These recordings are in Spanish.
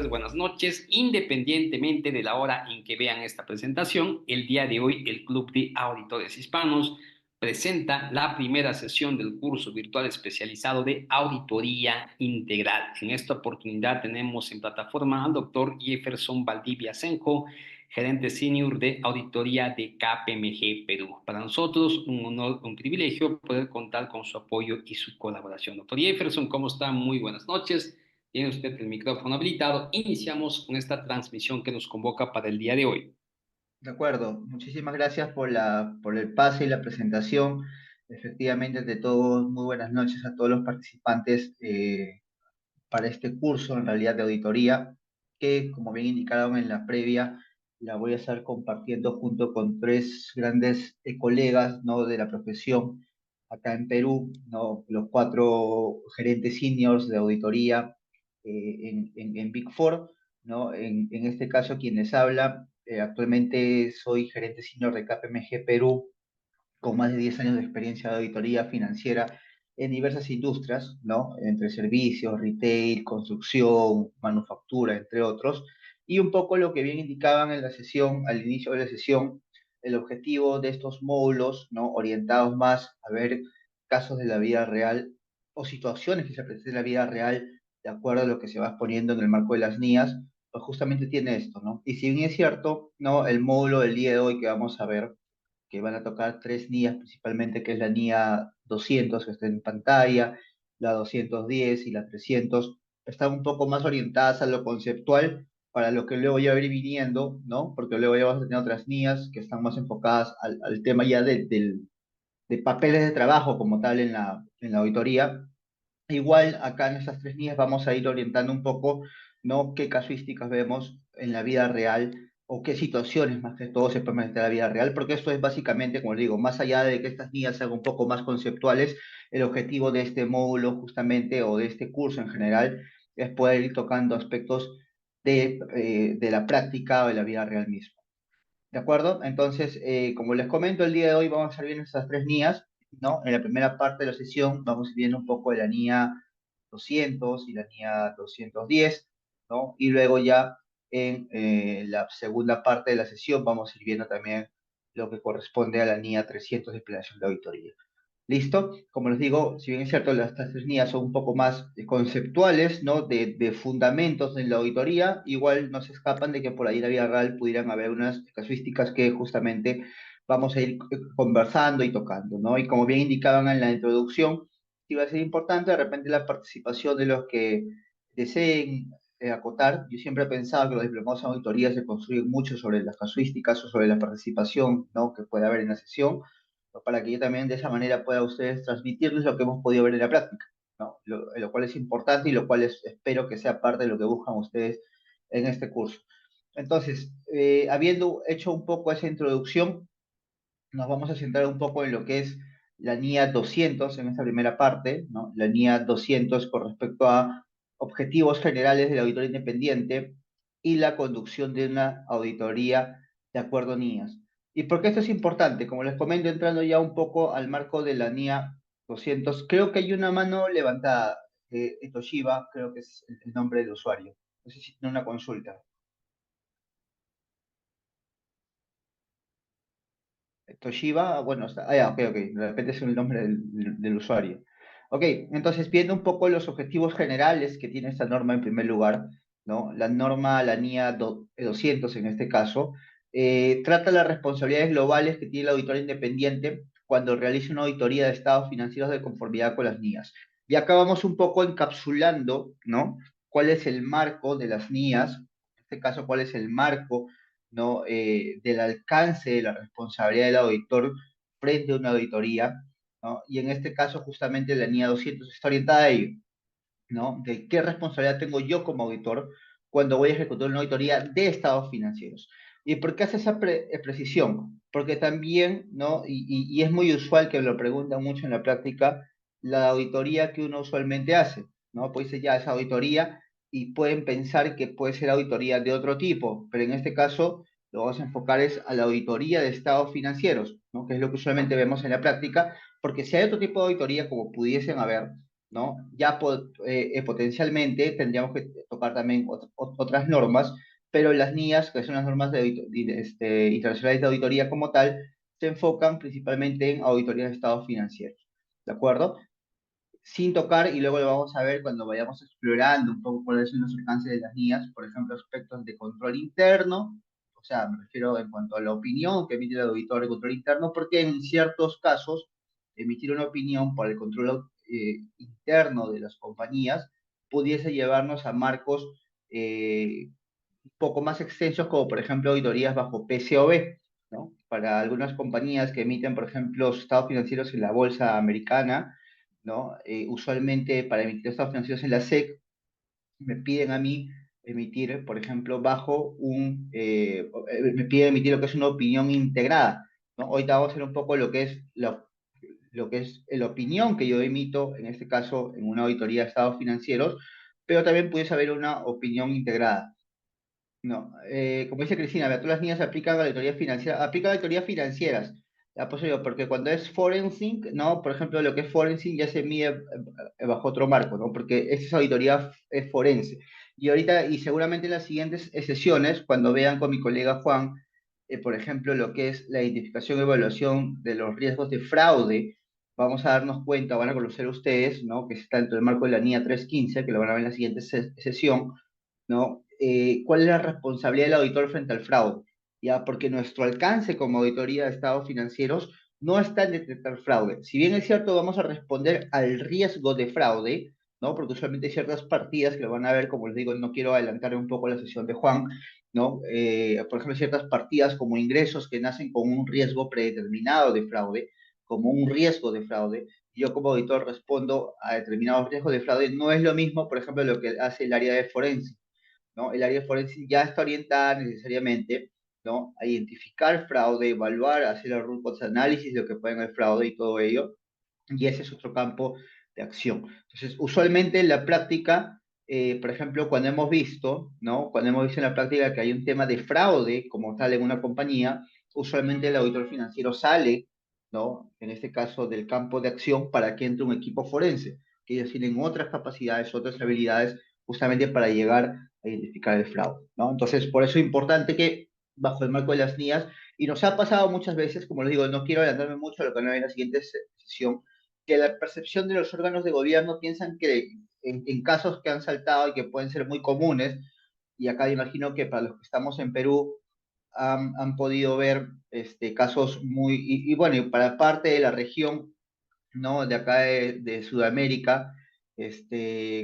tardes, buenas noches. Independientemente de la hora en que vean esta presentación, el día de hoy el Club de Auditores Hispanos presenta la primera sesión del curso virtual especializado de Auditoría Integral. En esta oportunidad tenemos en plataforma al doctor Jefferson Valdivia Senjo, gerente senior de auditoría de KPMG Perú. Para nosotros un honor, un privilegio poder contar con su apoyo y su colaboración. Doctor Jefferson, ¿cómo está? Muy buenas noches. Tiene usted el micrófono habilitado. Iniciamos con esta transmisión que nos convoca para el día de hoy. De acuerdo, muchísimas gracias por el pase y la presentación. Efectivamente, de todos, muy buenas noches a todos los participantes para este curso, en realidad, de auditoría, que, como bien indicaron en la previa, la voy a estar compartiendo junto con tres grandes colegas, ¿no?, de la profesión acá en Perú, ¿no?, los cuatro gerentes seniors de auditoría en Big Four, ¿no? En este caso, quien les habla, actualmente soy gerente senior de KPMG Perú, con más de 10 años de experiencia de auditoría financiera en diversas industrias, ¿no? Entre servicios, retail, construcción, manufactura, entre otros. Y un poco lo que bien indicaban en la sesión, al inicio de la sesión, el objetivo de estos módulos, ¿no?, orientados más a ver casos de la vida real o situaciones que se presentan en la vida real de acuerdo a lo que se va exponiendo en el marco de las NIAs, pues justamente tiene esto, ¿no? Y si bien es cierto, ¿no?, el módulo del día de hoy que vamos a ver, que van a tocar tres NIAs principalmente, que es la NIA 200 que está en pantalla, la 210 y la 300, están un poco más orientadas a lo conceptual para lo que luego ya va a ir viniendo, ¿no? Porque luego ya vamos a tener otras NIAs que están más enfocadas al tema ya de papeles de trabajo como tal en la auditoría. Igual acá en estas tres líneas vamos a ir orientando un poco, ¿no?, qué casuísticas vemos en la vida real o qué situaciones más que todo se pueden presentar en la vida real, porque esto es básicamente, como les digo, más allá de que estas líneas sean un poco más conceptuales, el objetivo de este módulo justamente o de este curso en general es poder ir tocando aspectos de la práctica o de la vida real misma. ¿De acuerdo? Entonces, como les comento, el día de hoy vamos a estar viendo estas tres NIAs, ¿no? En la primera parte de la sesión vamos a ir viendo un poco de la NIA 200 y la NIA 210, ¿no? Y luego ya en la segunda parte de la sesión vamos a ir viendo también lo que corresponde a la NIA 300 de planeación de auditoría. ¿Listo? Como les digo, si bien es cierto, estas tres líneas son un poco más conceptuales, ¿no? De fundamentos en la auditoría, igual no se escapan de que por ahí en la vida real pudieran haber unas casuísticas que justamente vamos a ir conversando y tocando, ¿no? Y como bien indicaban en la introducción, sí va a ser importante de repente la participación de los que deseen acotar. Yo siempre he pensado que los diplomados en auditoría se construyen mucho sobre las casuísticas o sobre la participación, ¿no?, que puede haber en la sesión, para que yo también de esa manera pueda a ustedes transmitirles lo que hemos podido ver en la práctica, ¿no? Lo cual es importante y lo cual espero que sea parte de lo que buscan ustedes en este curso. Entonces, habiendo hecho un poco esa introducción, nos vamos a centrar un poco en lo que es la NIA 200 en esta primera parte, ¿no? La NIA 200 con respecto a objetivos generales de la auditoría independiente y la conducción de una auditoría de acuerdo a NIAs. ¿Y por qué esto es importante? Como les comento, entrando ya un poco al marco de la NIA 200, creo que hay una mano levantada, Toshiba, creo que es el nombre del usuario. No sé si tiene una consulta. Toshiba, bueno, ya, ok, ok, de repente es el nombre del usuario. Ok, entonces viendo un poco los objetivos generales que tiene esta norma en primer lugar, ¿no? La norma, la NIA 200 en este caso, trata las responsabilidades globales que tiene el auditor independiente cuando realiza una auditoría de estados financieros de conformidad con las NIAs. Y acá vamos un poco encapsulando, ¿no?, cuál es el marco de las NIAs, en este caso, cuál es el marco, ¿no?, del alcance de la responsabilidad del auditor frente a una auditoría, ¿no? Y en este caso, justamente la NIA 200 está orientada a ello, ¿no? De qué responsabilidad tengo yo como auditor cuando voy a ejecutar una auditoría de estados financieros. ¿Y por qué hace esa precisión? Porque también, ¿no? Y es muy usual que lo preguntan mucho en la práctica, la auditoría que uno usualmente hace, ¿no? Pues dice ya esa auditoría y pueden pensar que puede ser auditoría de otro tipo, pero en este caso lo vamos a enfocar es a la auditoría de estados financieros, ¿no?, que es lo que usualmente vemos en la práctica, porque si hay otro tipo de auditoría como pudiesen haber, ¿no? Ya potencialmente tendríamos que tocar también otras normas, pero las NIAs, que son las normas internacionales de auditoría como tal, se enfocan principalmente en auditorías de estados financieros, ¿de acuerdo? Sin tocar, y luego lo vamos a ver cuando vayamos explorando un poco cuáles son los alcances de las NIAs, por ejemplo, aspectos de control interno, o sea, me refiero en cuanto a la opinión que emite el auditor de control interno, porque en ciertos casos emitir una opinión por el control interno de las compañías pudiese llevarnos a marcos un poco más extensos, como por ejemplo auditorías bajo PCOB, ¿no? Para algunas compañías que emiten, por ejemplo, estados financieros en la bolsa americana, ¿no? Usualmente para emitir estados financieros en la SEC, me piden a mí emitir, por ejemplo, me piden emitir lo que es una opinión integrada, ¿no? Ahorita vamos a hacer un poco lo que es la opinión que yo emito, en este caso, en una auditoría de estados financieros, pero también puede haber una opinión integrada. No, como dice Cristina, todas las niñas aplican a la auditoría financiera, aplican a auditorías financieras. Ya, pues yo, porque cuando es forensic, ¿no? Por ejemplo, lo que es forensic ya se mide bajo otro marco, ¿no? Porque esa es auditoría es forense. Y ahorita, y seguramente en las siguientes sesiones, cuando vean con mi colega Juan, por ejemplo, lo que es la identificación y evaluación de los riesgos de fraude, vamos a darnos cuenta, van a conocer ustedes, ¿no? Que está dentro del marco de la NIA 315, que lo van a ver en la siguiente sesión, ¿no? ¿Cuál es la responsabilidad del auditor frente al fraude? ¿Ya? Porque nuestro alcance como auditoría de estados financieros no está en detectar fraude. Si bien es cierto, vamos a responder al riesgo de fraude, ¿no? Porque usualmente hay ciertas partidas que lo van a ver, como les digo, no quiero adelantar un poco la sesión de Juan, ¿no? Por ejemplo, ciertas partidas como ingresos que nacen con un riesgo predeterminado de fraude, como un riesgo de fraude, yo como auditor respondo a determinados riesgos de fraude, no es lo mismo, por ejemplo, lo que hace el área de forense, ¿no? El área forense ya está orientada necesariamente, ¿no? A identificar fraude, evaluar, hacer el root cause análisis de lo que puede haber fraude y todo ello, y ese es otro campo de acción. Entonces, usualmente en la práctica, por ejemplo, cuando hemos visto, ¿no? Cuando hemos visto en la práctica que hay un tema de fraude como tal en una compañía, usualmente el auditor financiero sale, ¿no? En este caso del campo de acción para que entre un equipo forense, que ellos tienen otras capacidades, otras habilidades, justamente para llegar a identificar el fraude, ¿no? Entonces, por eso es importante que bajo el marco de las NIAs, y nos ha pasado muchas veces, como les digo, no quiero adelantarme mucho a lo que no hay en la siguiente sesión, que la percepción de los órganos de gobierno piensan que en casos que han saltado y que pueden ser muy comunes, y acá imagino que para los que estamos en Perú han podido ver casos y bueno, y para parte de la región, ¿no? De acá de Sudamérica,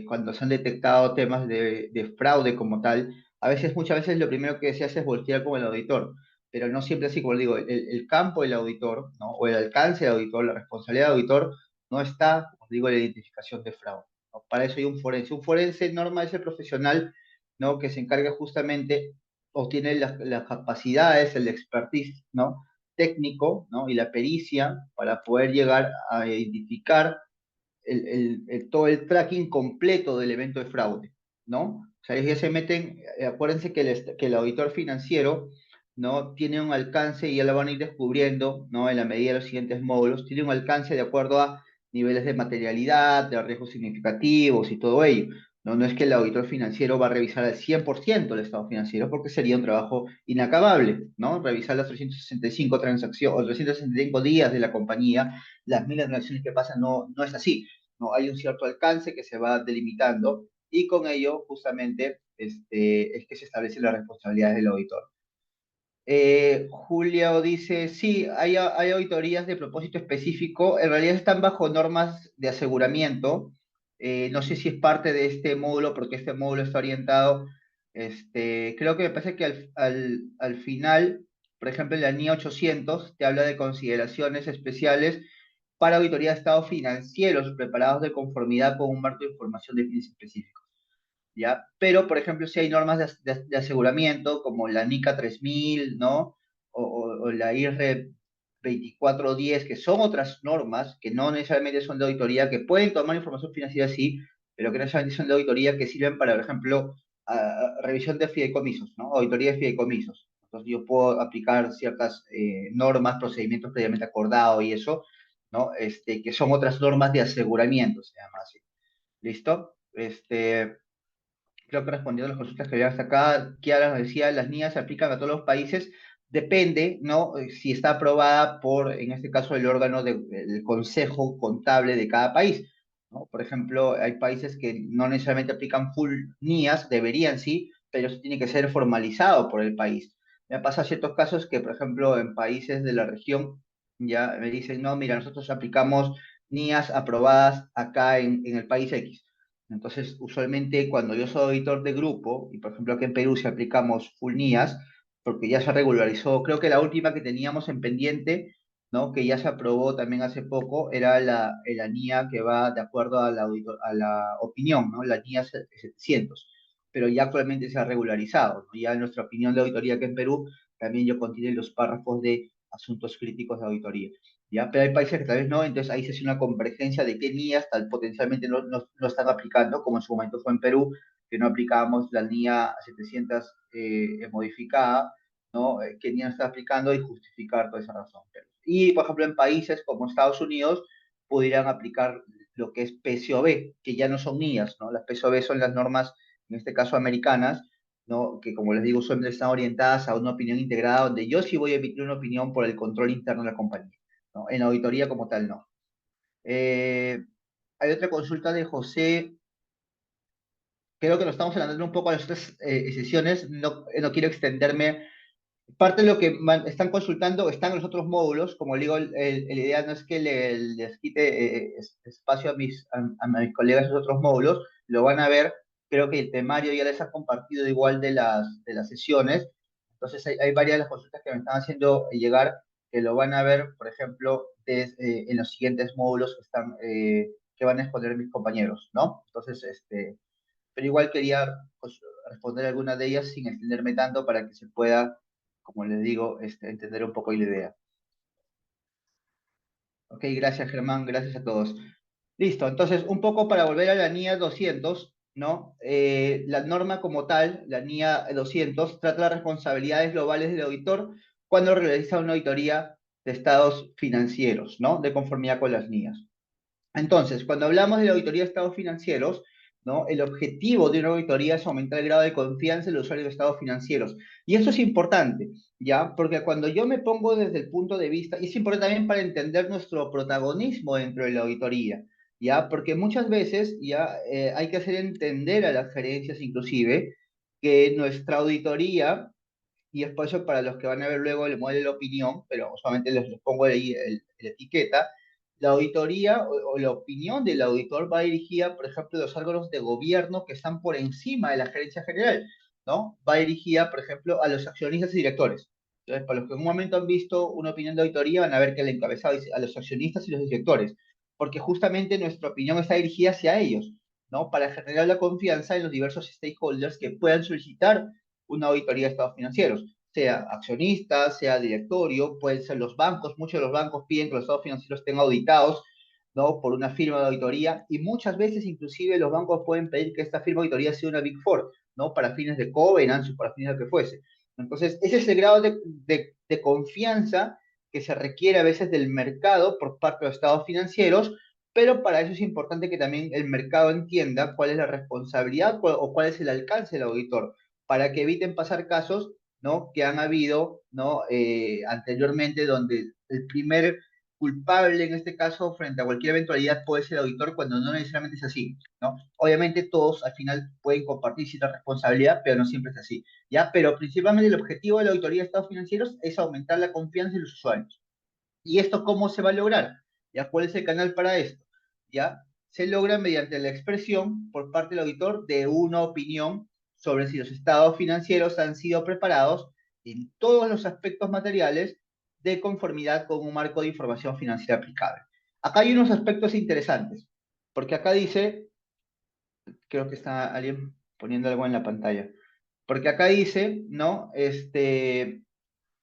cuando se han detectado temas de fraude como tal, a veces, muchas veces lo primero que se hace es voltear con el auditor, pero no siempre así, como digo, el campo del auditor, ¿no? O el alcance del auditor, la responsabilidad del auditor, no está, como digo, en la identificación de fraude, ¿no? Para eso hay un forense. Un forense, Norma, es el profesional, ¿no? Que se encarga justamente, o tiene las capacidades, el expertise, ¿no? Técnico, ¿no? Y la pericia para poder llegar a identificar todo el tracking completo del evento de fraude, ¿no? O sea, ellos ya se meten, acuérdense que que el auditor financiero, ¿no? Tiene un alcance, y ya lo van a ir descubriendo, ¿no? En la medida de los siguientes módulos, tiene un alcance de acuerdo a niveles de materialidad, de riesgos significativos y todo ello. No, no es que el auditor financiero va a revisar al 100% el estado financiero, porque sería un trabajo inacabable, ¿no? Revisar las 365 transacciones o 365 días de la compañía, las miles de transacciones que pasan, no es así, ¿no? Hay un cierto alcance que se va delimitando, y con ello justamente es que se establecen las responsabilidades del auditor. Julio dice, sí, hay auditorías de propósito específico, en realidad están bajo normas de aseguramiento. No sé si es parte de este módulo, porque este módulo está orientado, creo que me parece que al final, por ejemplo, en la NIA 800 te habla de consideraciones especiales para auditoría de estados financieros preparados de conformidad con un marco de información de fines específicos. ¿Ya? Pero, por ejemplo, si hay normas de aseguramiento como la NICA 3000, ¿no? O la IR 2410, que son otras normas que no necesariamente son de auditoría, que pueden tomar información financiera, sí, pero que no necesariamente son de auditoría, que sirven para, por ejemplo, revisión de fideicomisos, ¿no? Auditoría de fideicomisos. Entonces yo puedo aplicar ciertas normas, procedimientos previamente acordados y eso, ¿no? Que son otras normas de aseguramiento, se llama así. ¿Listo? Creo que respondiendo a las consultas que había hasta acá, Kiara nos decía, las NIAs se aplican a todos los países, depende, ¿no? Si está aprobada por, en este caso, el órgano del Consejo Contable de cada país, ¿no? Por ejemplo, hay países que no necesariamente aplican full NIAs, deberían sí, pero eso tiene que ser formalizado por el país. Me pasa ciertos casos que, por ejemplo, en países de la región, ya me dicen, no, mira, nosotros aplicamos NIAs aprobadas acá en el país X. Entonces, usualmente cuando yo soy auditor de grupo, y por ejemplo aquí en Perú si aplicamos full NIAS, porque ya se regularizó, creo que la última que teníamos en pendiente, ¿no? Que ya se aprobó también hace poco, era la NIA que va de acuerdo a a la opinión, ¿no? La NIA 700, pero ya actualmente se ha regularizado, ¿no? Ya en nuestra opinión de auditoría aquí en Perú, también yo contiene los párrafos de asuntos críticos de auditoría. ¿Ya? Pero hay países que tal vez no, entonces ahí se hace una convergencia de qué NIAs tal potencialmente no están aplicando, como en su momento fue en Perú, que no aplicábamos la NIA 700 modificada, ¿no? ¿Qué NIA está aplicando y justificar toda esa razón? Y, por ejemplo, en países como Estados Unidos, pudieran aplicar lo que es PCOB, que ya no son NIAs, ¿no? Las PCOB son las normas, en este caso americanas, ¿no? Que como les digo, están orientadas a una opinión integrada, donde yo sí voy a emitir una opinión por el control interno de la compañía. ¿No? En la auditoría como tal, no. Hay otra consulta de José, creo que nos estamos adelantando un poco a las otras sesiones, no quiero extenderme. Parte de lo que están consultando están en los otros módulos, como digo, la idea no es que les quite espacio a mis colegas en los otros módulos, lo van a ver, creo que el temario ya les ha compartido igual de las sesiones, entonces hay varias de las consultas que me están haciendo llegar que lo van a ver, por ejemplo, en los siguientes módulos que van a exponer mis compañeros, ¿no? Entonces, pero igual quería pues, responder alguna de ellas sin extenderme tanto para que se pueda, como les digo, entender un poco la idea. Ok, gracias Germán, gracias a todos. Listo, entonces un poco para volver a la NIA 200, ¿no? La norma como tal, la NIA 200, trata las responsabilidades globales del auditor cuando realiza una auditoría de estados financieros, ¿no? De conformidad con las NIAs. Entonces, cuando hablamos de la auditoría de estados financieros, ¿no? El objetivo de una auditoría es aumentar el grado de confianza en los usuarios de estados financieros. Y esto es importante, ¿ya? Porque cuando yo me pongo desde el punto de vista, y es importante también para entender nuestro protagonismo dentro de la auditoría, ¿ya? Porque muchas veces ya hay que hacer entender a las gerencias inclusive que nuestra auditoría, y es por eso para los que van a ver luego el modelo de opinión, pero solamente les pongo ahí la etiqueta, la auditoría o la opinión del auditor va dirigida, por ejemplo, a los órganos de gobierno que están por encima de la gerencia general, ¿no? Va dirigida, por ejemplo, a los accionistas y directores. Entonces, para los que en un momento han visto una opinión de auditoría, van a ver que el encabezado dice a los accionistas y los directores, porque justamente nuestra opinión está dirigida hacia ellos, ¿no? Para generar la confianza en los diversos stakeholders que puedan solicitar una auditoría de estados financieros, sea accionistas, sea directorio, pueden ser los bancos, muchos de los bancos piden que los estados financieros estén auditados, ¿no? Por una firma de auditoría, y muchas veces inclusive los bancos pueden pedir que esta firma de auditoría sea una Big Four, ¿no? Para fines de covenants o para fines de lo que fuese. Entonces, ese es el grado de confianza que se requiere a veces del mercado por parte de los estados financieros, pero para eso es importante que también el mercado entienda cuál es la responsabilidad o cuál es el alcance del auditor para que eviten pasar casos, ¿no? Que han habido, ¿no? Anteriormente, donde el primer culpable en este caso frente a cualquier eventualidad puede ser el auditor cuando no necesariamente es así, ¿no? Obviamente todos al final pueden compartir cierta responsabilidad, pero no siempre es así, ¿ya? Pero principalmente el objetivo de la auditoría de estados financieros es aumentar la confianza en los usuarios. ¿Y esto cómo se va a lograr? ¿Ya? ¿Cuál es el canal para esto? ¿Ya? Se logra mediante la expresión por parte del auditor de una opinión sobre si los estados financieros han sido preparados en todos los aspectos materiales de conformidad con un marco de información financiera aplicable. Acá hay unos aspectos interesantes, porque acá dice, creo que está alguien poniendo algo en la pantalla, porque acá dice, ¿no?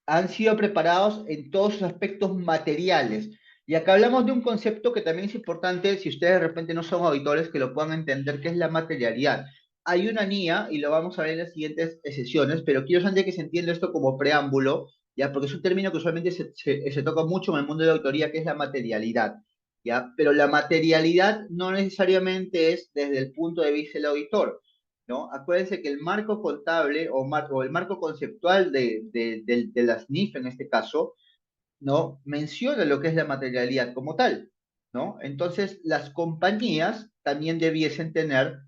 Han sido preparados en todos sus aspectos materiales. Y acá hablamos de un concepto que también es importante, si ustedes de repente no son auditores, que lo puedan entender, que es la materialidad. Hay una NIA, y lo vamos a ver en las siguientes sesiones, pero quiero antes que se entienda esto como preámbulo, ya, porque es un término que usualmente se toca mucho en el mundo de la auditoría, que es la materialidad. ¿ya? Pero la materialidad no necesariamente es desde el punto de vista del auditor, ¿no? Acuérdense que el marco contable o el marco conceptual de las NIF en este caso, ¿no? Menciona lo que es la materialidad como tal, ¿no? Entonces, las compañías también debiesen tener,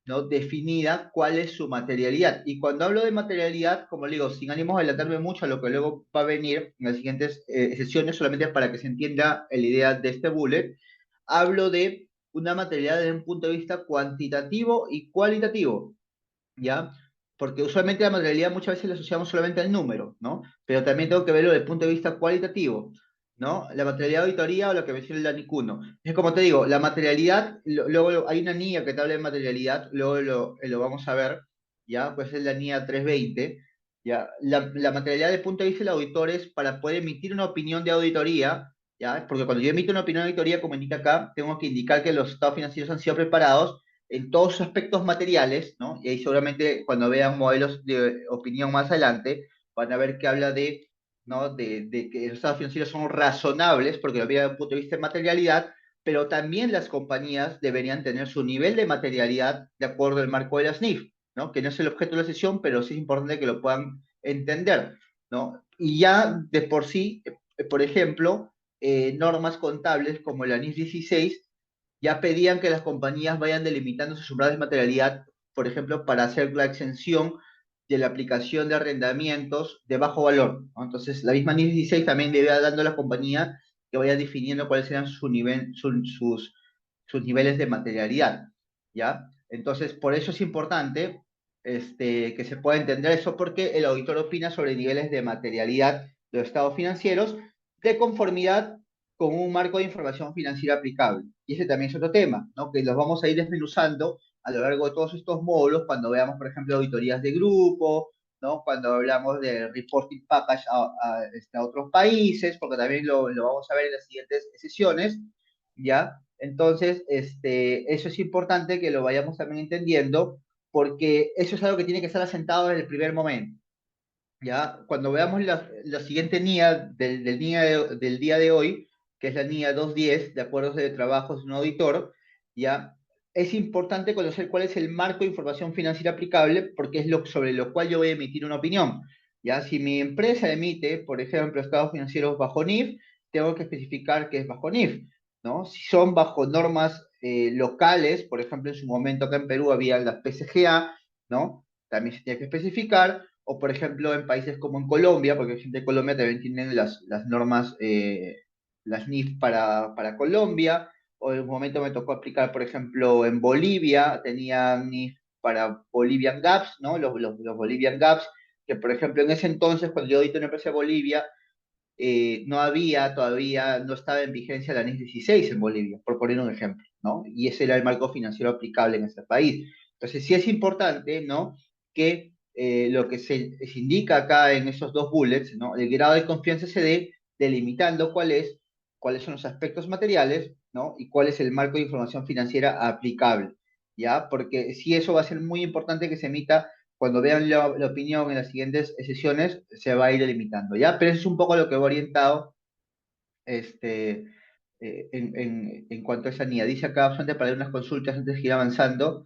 ¿no? Definida cuál es su materialidad. Y cuando hablo de materialidad, como le digo, sin ánimos de adelantarme mucho a lo que luego va a venir en las siguientes sesiones, solamente para que se entienda la idea de este bullet, hablo de una materialidad desde un punto de vista cuantitativo y cualitativo. ¿Ya? Porque usualmente la materialidad muchas veces la asociamos solamente al número, ¿no? Pero también tengo que verlo desde el punto de vista cualitativo, ¿no? La materialidad de auditoría o lo que menciona el DANIC 1. Es como te digo, la materialidad, luego hay una NIA que te habla de materialidad, luego lo vamos a ver, ¿ya? Pues es la NIA 320, ¿ya? La materialidad desde el punto de vista del auditor es para poder emitir una opinión de auditoría, ¿ya? Porque cuando yo emito una opinión de auditoría, como indica acá, tengo que indicar que los estados financieros han sido preparados en todos sus aspectos materiales, ¿no? Y ahí seguramente cuando vean modelos de opinión más adelante, van a ver que habla de, ¿no? De que los estados financieros son razonables, porque lo vean desde un punto de vista de materialidad, pero también las compañías deberían tener su nivel de materialidad de acuerdo al marco de la SNIF, ¿no? Que no es el objeto de la sesión, pero sí es importante que lo puedan entender, ¿no? Y ya de por sí, por ejemplo, normas contables como la NIF 16 ya pedían que las compañías vayan delimitando sus umbrales de materialidad, por ejemplo, para hacer la exención de la aplicación de arrendamientos de bajo valor, ¿no? Entonces, la misma NIS 16 también le iba dando a la compañía que vaya definiendo cuáles eran sus niveles de materialidad, ¿ya? Entonces, por eso es importante que se pueda entender eso, porque el auditor opina sobre niveles de materialidad de los estados financieros de conformidad con un marco de información financiera aplicable. Y ese también es otro tema, ¿no? Que los vamos a ir desmenuzando a lo largo de todos estos módulos cuando veamos, por ejemplo, auditorías de grupo, ¿no? Cuando hablamos de reporting package a otros países, porque también lo vamos a ver en las siguientes sesiones, ¿ya? Entonces, eso es importante que lo vayamos también entendiendo, porque eso es algo que tiene que estar asentado desde el primer momento. ¿Ya? Cuando veamos la siguiente NIA del día de hoy, que es la NIA 210 de acuerdos de trabajos de un auditor, ¿ya? Es importante conocer cuál es el marco de información financiera aplicable, porque es sobre lo cual yo voy a emitir una opinión. ¿Ya? Si mi empresa emite, por ejemplo, estados financieros bajo NIF, tengo que especificar qué es bajo NIF, ¿no? Si son bajo normas locales, por ejemplo, en su momento acá en Perú había las PCGA, ¿no? También se tiene que especificar, o por ejemplo en países como en Colombia, porque gente de Colombia también tienen las normas, las NIF para Colombia, o en un momento me tocó aplicar, por ejemplo, en Bolivia, tenían NIF para Bolivian Gaps, ¿no? Los Bolivian Gaps, que por ejemplo en ese entonces, cuando yo audité una empresa de Bolivia, no había todavía, no estaba en vigencia la NIS 16 en Bolivia, por poner un ejemplo, ¿no? Y ese era el marco financiero aplicable en ese país. Entonces, sí es importante, ¿no? Que lo que se indica acá en esos dos bullets, ¿no? El grado de confianza se dé delimitando cuáles son los aspectos materiales, ¿no? Y cuál es el marco de información financiera aplicable, ¿ya? Porque sí, eso va a ser muy importante que se emita cuando vean la opinión en las siguientes sesiones, se va a ir delimitando, ¿ya? Pero eso es un poco lo que va orientado este, en cuanto a esa NIA. Dice acá, bastante para unas consultas antes de ir avanzando,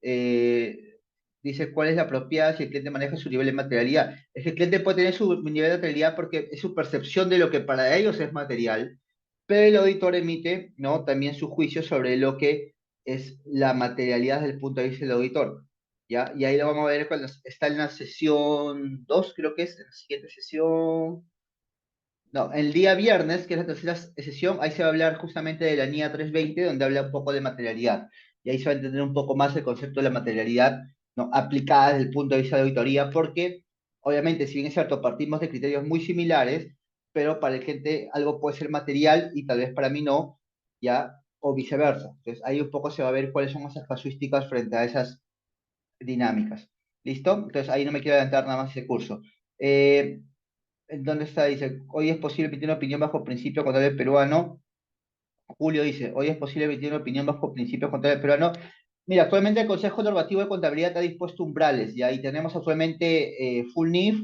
eh, dice cuál es la apropiada si el cliente maneja su nivel de materialidad. Es que el cliente puede tener su nivel de materialidad porque es su percepción de lo que para ellos es material, pero el auditor emite, ¿no? También su juicio sobre lo que es la materialidad desde el punto de vista del auditor. ¿Ya? Y ahí lo vamos a ver cuando está en la sesión 2 creo que es, en la siguiente sesión. No, el día viernes, que es la tercera sesión, ahí se va a hablar justamente de la NIA 320, donde habla un poco de materialidad. Y ahí se va a entender un poco más el concepto de la materialidad, ¿no? Aplicada desde el punto de vista de auditoría, porque obviamente, si bien es cierto, partimos de criterios muy similares, pero para el gente algo puede ser material y tal vez para mí no, ¿ya? O viceversa. Entonces ahí un poco se va a ver cuáles son esas casuísticas frente a esas dinámicas. ¿Listo? Entonces ahí no me quiero adelantar nada más ese curso. Eh, ¿Dónde está? Dice, hoy es posible emitir una opinión bajo principio contable peruano. Julio dice, hoy es posible emitir una opinión bajo principio contable peruano. Mira, actualmente el Consejo Normativo de Contabilidad ha dispuesto umbrales, y ahí tenemos actualmente full NIF,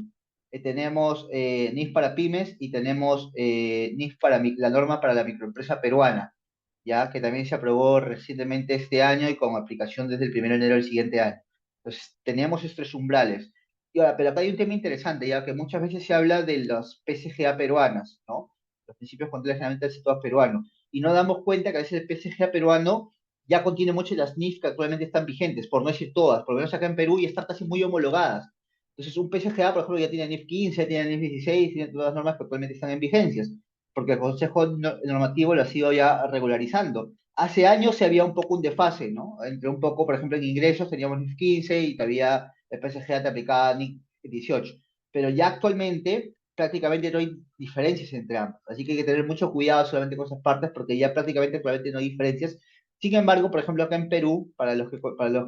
tenemos NIF para pymes y tenemos NIF para la norma para la microempresa peruana. ya que también se aprobó recientemente este año y con aplicación desde el 1 de enero del siguiente año. Entonces, teníamos estos umbrales. Y ahora, pero acá hay un tema interesante, ya que muchas veces se habla de las PCGA peruanas, ¿no? Los principios controles generalmente del sector peruano. Y no damos cuenta que a veces el PCGA peruano ya contiene muchas de las NIF que actualmente están vigentes, por no decir todas, por lo menos acá en Perú y están casi muy homologadas. Entonces, un PCGA, por ejemplo, ya tiene NIF 15, tiene NIF 16, tiene todas las normas que actualmente están en vigencias, porque el Consejo Normativo lo ha sido ya regularizando. Hace años se había un poco un desfase, ¿no? Entre un poco, por ejemplo, en ingresos teníamos NIF 15 y todavía el PCGA te aplicaba NIF 18, pero ya actualmente prácticamente no hay diferencias entre ambos, así que hay que tener mucho cuidado solamente con esas partes porque ya prácticamente probablemente no hay diferencias. Sin embargo, por ejemplo, acá en Perú, para los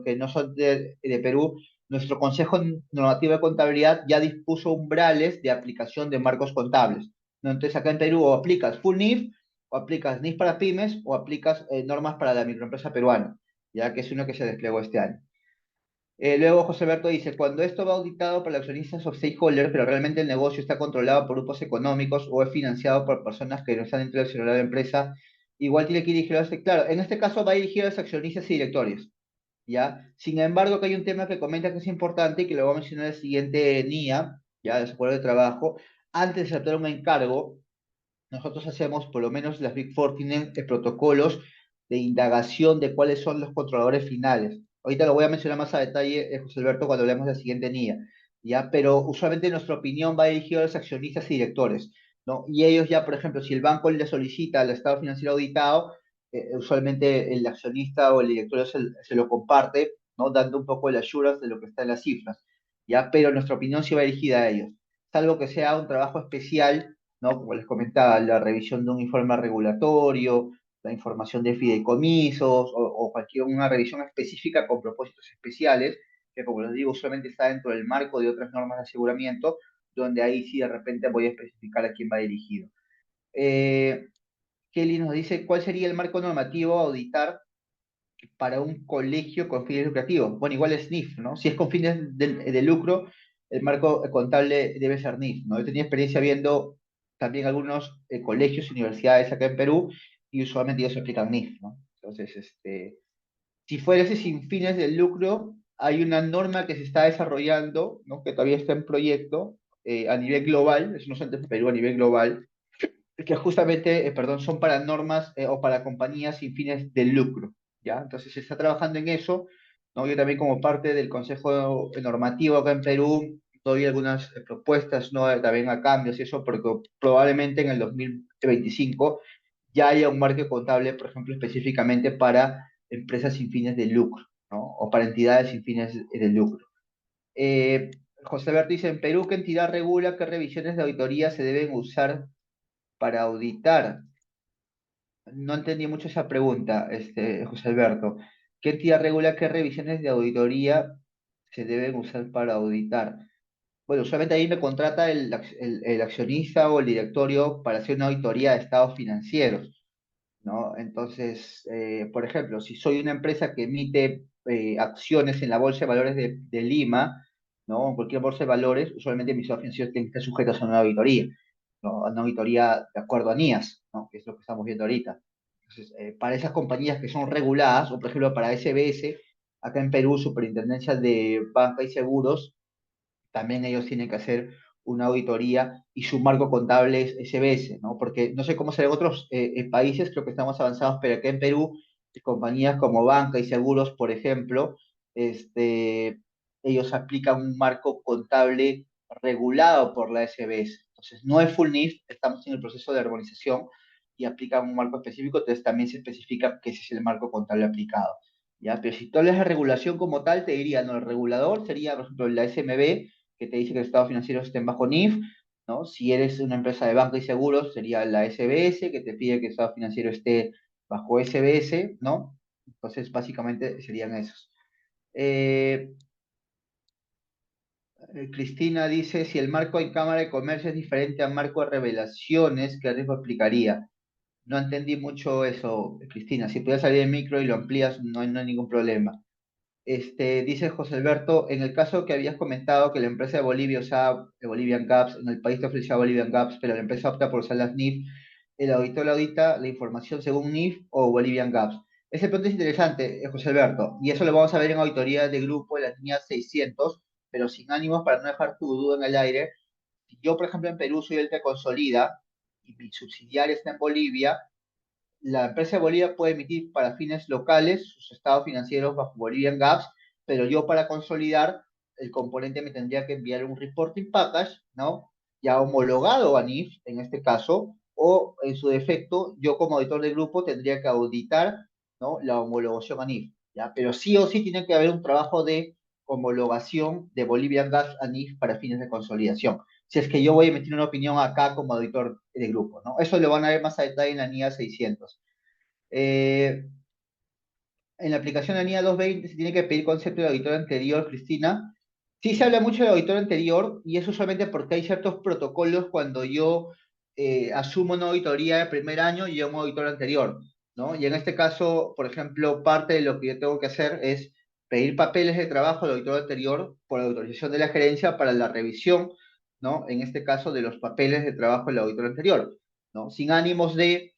que no son de Perú, nuestro Consejo Normativo de Contabilidad ya dispuso umbrales de aplicación de marcos contables, ¿no? Entonces, acá en Perú o aplicas full NIF, o aplicas NIF para pymes, o aplicas normas para la microempresa peruana, ya que es uno que se desplegó este año. Luego José Alberto dice, cuando esto va auditado por accionistas o stakeholders, pero realmente el negocio está controlado por grupos económicos o es financiado por personas que no están dentro del accionariado de la empresa, igual tiene que ir dirigido a este, claro, en este caso va dirigido a los accionistas y directorios, ¿ya? Sin embargo, que hay un tema que comenta que es importante y que lo voy a mencionar en el siguiente NIA, ya, de acuerdo de trabajo, antes de aceptar un encargo, nosotros hacemos, por lo menos las Big Four tienen protocolos de indagación de cuáles son los controladores finales. Ahorita lo voy a mencionar más a detalle, José Alberto, cuando hablemos de la siguiente NIA, ¿ya? Pero usualmente nuestra opinión va dirigida a los accionistas y directores, ¿no? Y ellos ya, por ejemplo, si el banco le solicita al estado financiero auditado, usualmente el accionista o el directorio se lo comparte, ¿no? Dando un poco de assurance de lo que está en las cifras, ¿ya? Pero nuestra opinión sí va dirigida a ellos. Salvo que sea un trabajo especial, ¿no? Como les comentaba, la revisión de un informe regulatorio, la información de fideicomisos o cualquier una revisión específica con propósitos especiales, que como les digo, solamente está dentro del marco de otras normas de aseguramiento, donde ahí sí de repente voy a especificar a quién va dirigido. Eh, Kelly nos dice, ¿cuál sería el marco normativo a auditar para un colegio con fines lucrativos? Bueno, igual es NIF, ¿no? Si es con fines de lucro, el marco contable debe ser NIF, ¿no? Yo tenía experiencia viendo también algunos colegios y universidades acá en Perú y usualmente ya se aplican NIF, ¿no? Entonces, si fuera ese sin fines de lucro, hay una norma que se está desarrollando, ¿no? Que todavía está en proyecto a nivel global, es no solamente en Perú, a nivel global, que justamente, perdón, son para normas o para compañías sin fines de lucro, ¿ya? Entonces se está trabajando en eso, ¿no? Yo también como parte del Consejo Normativo acá en Perú doy algunas propuestas, ¿no? También a cambios y eso, porque probablemente en el 2025 ya haya un marco contable, por ejemplo, específicamente para empresas sin fines de lucro, ¿no? O para entidades sin fines de lucro. Eh, José Alberto dice, en Perú, ¿qué entidad regula qué revisiones de auditoría se deben usar para auditar? No entendí mucho esa pregunta, José Alberto. ¿Qué entidad regula qué revisiones de auditoría se deben usar para auditar? Bueno, usualmente ahí me contrata el accionista o el directorio para hacer una auditoría de estados financieros, ¿no? Entonces, por ejemplo, si soy una empresa que emite acciones en la Bolsa de Valores de Lima, ¿no? En cualquier bolsa de valores, usualmente mis estados financieros tienen que estar sujetos a una auditoría, ¿no? A una auditoría de acuerdo a NIAS, ¿no? Que es lo que estamos viendo ahorita. Entonces, para esas compañías que son reguladas, o por ejemplo para SBS, acá en Perú, Superintendencia de Banca y Seguros, también ellos tienen que hacer una auditoría y su marco contable es SBS, ¿no? Porque no sé cómo será en otros países, creo que estamos avanzados, pero acá en Perú, compañías como banca y seguros, por ejemplo, ellos aplican un marco contable regulado por la SBS. Entonces, no es full NIF, estamos en el proceso de armonización y aplican un marco específico, entonces también se especifica que ese es el marco contable aplicado. ¿Ya? Pero si tú hablas de regulación como tal, te diría, no, el regulador sería, por ejemplo, la SMB, que te dice que el estado financiero esté bajo NIF, ¿no? Si eres una empresa de banca y seguros, sería la SBS, que te pide que el estado financiero esté bajo SBS, ¿no? Entonces, básicamente serían esos. Eh, Cristina dice, si el marco en Cámara de Comercio es diferente al marco de revelaciones, ¿qué riesgo aplicaría? No entendí mucho eso, Cristina. Si puedes salir del micro y lo amplías, no hay ningún problema. Dice José Alberto, en el caso que habías comentado que la empresa de Bolivia usaba Bolivian Gaps, en el país te ofrecía Bolivian Gaps, pero la empresa opta por usar las NIF, el auditor audita la información según NIF o Bolivian Gaps. Ese punto es interesante, José Alberto, y eso lo vamos a ver en auditoría de grupo de la línea 600, pero sin ánimos para no dejar tu duda en el aire. Si yo, por ejemplo, en Perú soy el que consolida y mi subsidiaria está en Bolivia, la empresa de Bolivia puede emitir para fines locales sus estados financieros bajo Bolivian Gaps, pero yo para consolidar, el componente me tendría que enviar un reporting package, ¿no? Ya homologado a NIF, en este caso, o en su defecto, yo como auditor del grupo tendría que auditar, ¿no? La homologación a NIF, ¿ya? Pero sí o sí tiene que haber un trabajo de homologación de Bolivian Gaps a NIF para fines de consolidación si es que yo voy a emitir una opinión acá como auditor de grupo, ¿no? Eso lo van a ver más a detalle en la NIA 600. Eh, en la aplicación de la NIA 220 se tiene que pedir concepto de auditor anterior, Cristina. Sí se habla mucho de auditor anterior y eso solamente porque hay ciertos protocolos cuando yo asumo una auditoría de primer año y yo un auditor anterior, ¿no? Y en este caso, por ejemplo, parte de lo que yo tengo que hacer es pedir papeles de trabajo al auditor anterior por autorización de la gerencia para la revisión, ¿no? En este caso, de los papeles de trabajo del auditor anterior, ¿no? Sin ánimos de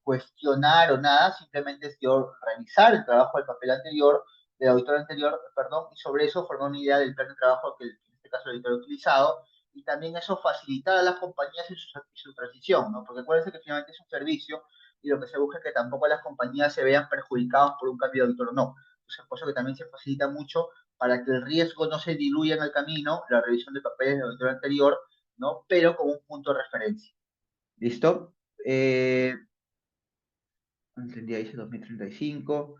cuestionar o nada, simplemente es yo revisar el trabajo del papel anterior, del auditor anterior, perdón, y sobre eso formar una idea del plan de trabajo que en este caso el auditor ha utilizado, y también eso facilitar a las compañías en su transición, ¿no? Porque acuérdense que finalmente es un servicio y lo que se busca es que tampoco las compañías se vean perjudicadas por un cambio de auditor o no. Entonces, por eso que también se facilita mucho para que el riesgo no se diluya en el camino, la revisión de papeles del auditor anterior, ¿no? Pero como un punto de referencia. ¿Listo? Eh, entendí, ahí dice 2035.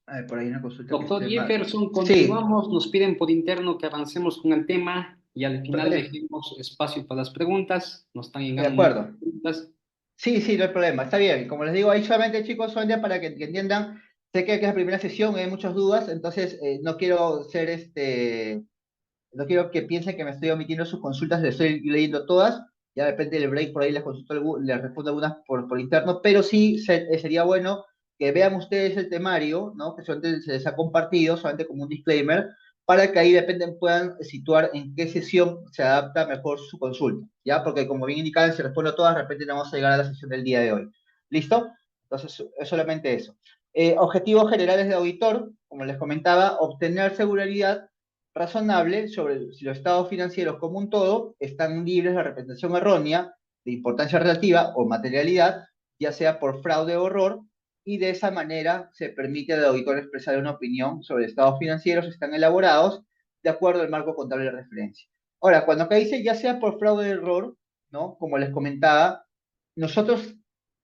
A ver, por ahí una consulta que Doctor esté mal. Jefferson, Sí, continuamos. Nos piden por interno que avancemos con el tema y al final eh, dejemos espacio para las preguntas. Nos están de llegando muchas acuerdo. preguntas. Sí, sí, no hay problema. Está bien. Como les digo, ahí solamente, chicos, solamente para que entiendan, sé que es la primera sesión, hay muchas dudas, entonces no quiero ser no quiero que piensen que me estoy omitiendo sus consultas, les estoy leyendo todas. Ya depende del break, por ahí les consulto, les respondo algunas por interno, pero sí sería bueno que vean ustedes el temario, ¿no? Que solamente se les ha compartido, solamente como un disclaimer, para que ahí dependen, puedan situar en qué sesión se adapta mejor su consulta, ¿ya? Porque como bien indicaban, si respondo todas, de repente no vamos a llegar a la sesión del día de hoy. ¿Listo? Entonces, es solamente eso. Objetivos generales de auditor, como les comentaba, obtener seguridad razonable sobre si los estados financieros como un todo están libres de representación errónea, de importancia relativa o materialidad, ya sea por fraude o error, y de esa manera se permite al auditor expresar una opinión sobre estados financieros que están elaborados de acuerdo al marco contable de referencia. Ahora, cuando acá dice ya sea por fraude o error, ¿no? Como les comentaba, nosotros